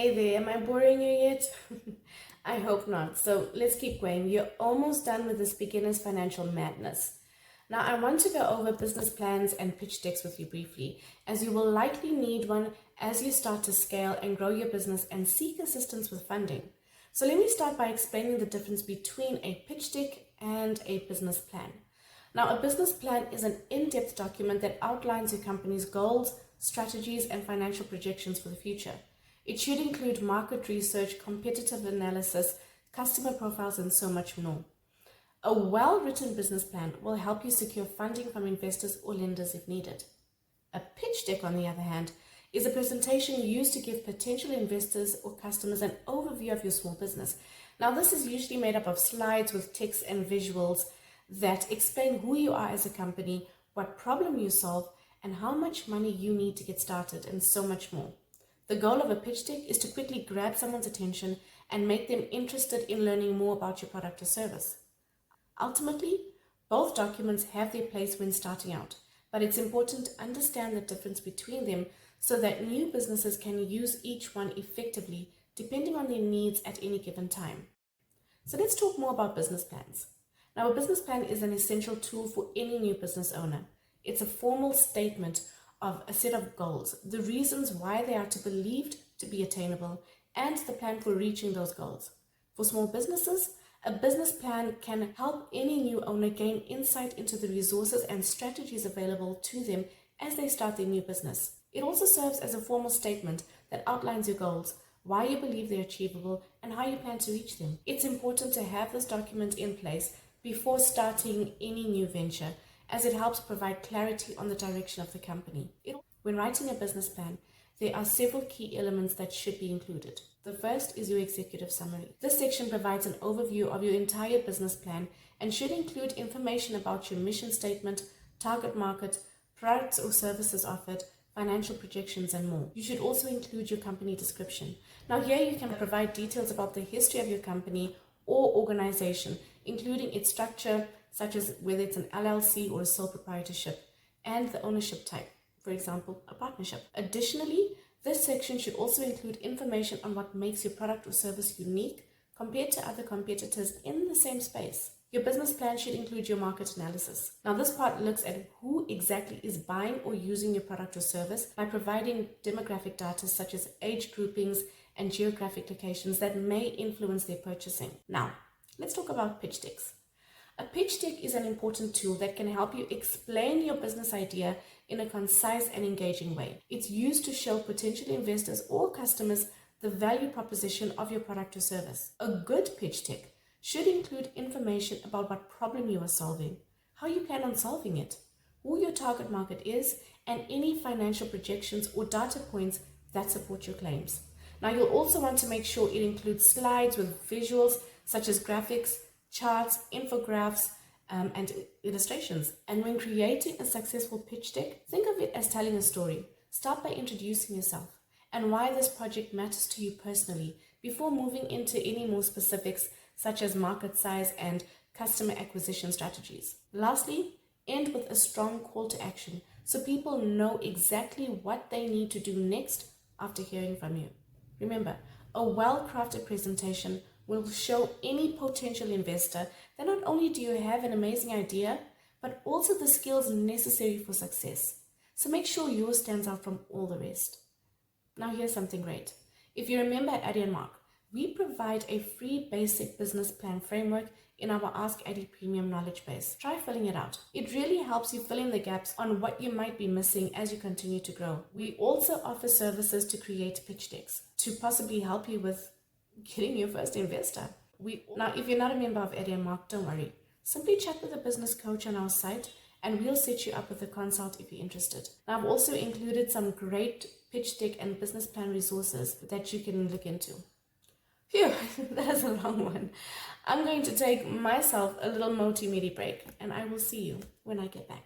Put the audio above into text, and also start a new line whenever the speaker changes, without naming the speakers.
Hey there, am I boring you yet? I hope not. So let's keep going. You're almost done with this beginner's financial madness. Now, I want to go over business plans and pitch decks with you briefly, as you will likely need one as you start to scale and grow your business and seek assistance with funding. So let me start by explaining the difference between a pitch deck and a business plan. Now, a business plan is an in-depth document that outlines your company's goals, strategies, and financial projections for the future. It should include market research, competitive analysis, customer profiles, and so much more. A well-written business plan will help you secure funding from investors or lenders if needed. A pitch deck, on the other hand, is a presentation used to give potential investors or customers an overview of your small business. Now, this is usually made up of slides with text and visuals that explain who you are as a company, what problem you solve, and how much money you need to get started, and so much more. The goal of a pitch deck is to quickly grab someone's attention and make them interested in learning more about your product or service. Ultimately, both documents have their place when starting out, but it's important to understand the difference between them so that new businesses can use each one effectively depending on their needs at any given time. So let's talk more about business plans. Now, a business plan is an essential tool for any new business owner. It's a formal statement of a set of goals, the reasons why they are believed to be attainable, and the plan for reaching those goals. For small businesses, a business plan can help any new owner gain insight into the resources and strategies available to them as they start their new business. It also serves as a formal statement that outlines your goals, why you believe they're achievable, and how you plan to reach them. It's important to have this document in place before starting any new venture, as it helps provide clarity on the direction of the company. When writing a business plan, there are several key elements that should be included. The first is your executive summary. This section provides an overview of your entire business plan and should include information about your mission statement, target market, products or services offered, financial projections, and more. You should also include your company description. Now, here you can provide details about the history of your company or organization, including its structure, such as whether it's an LLC or a sole proprietorship, and the ownership type, for example, a partnership. Additionally, this section should also include information on what makes your product or service unique compared to other competitors in the same space. Your business plan should include your market analysis. Now, this part looks at who exactly is buying or using your product or service by providing demographic data such as age groupings and geographic locations that may influence their purchasing. Now, let's talk about pitch decks. A pitch deck is an important tool that can help you explain your business idea in a concise and engaging way. It's used to show potential investors or customers the value proposition of your product or service. A good pitch deck should include information about what problem you are solving, how you plan on solving it, who your target market is, and any financial projections or data points that support your claims. Now, you'll also want to make sure it includes slides with visuals such as graphics, charts, infographics, and illustrations. And when creating a successful pitch deck, think of it as telling a story. Start by introducing yourself and why this project matters to you personally before moving into any more specifics such as market size and customer acquisition strategies. Lastly, end with a strong call to action so people know exactly what they need to do next after hearing from you. Remember, a well-crafted presentation will show any potential investor that not only do you have an amazing idea, but also the skills necessary for success. So make sure yours stands out from all the rest. Now, here's something great. If you remember at Addy & Mark, we provide a free basic business plan framework in our Ask Addy Premium knowledge base. Try filling it out. It really helps you fill in the gaps on what you might be missing as you continue to grow. We also offer services to create pitch decks to possibly help you with getting your first investor. Now, if you're not a member of Addy & Mark, don't worry. Simply chat with a business coach on our site and we'll set you up with a consult if you're interested. Now, I've also included some great pitch deck and business plan resources that you can look into. Phew, that is a long one. I'm going to take myself a little multimedia break and I will see you when I get back.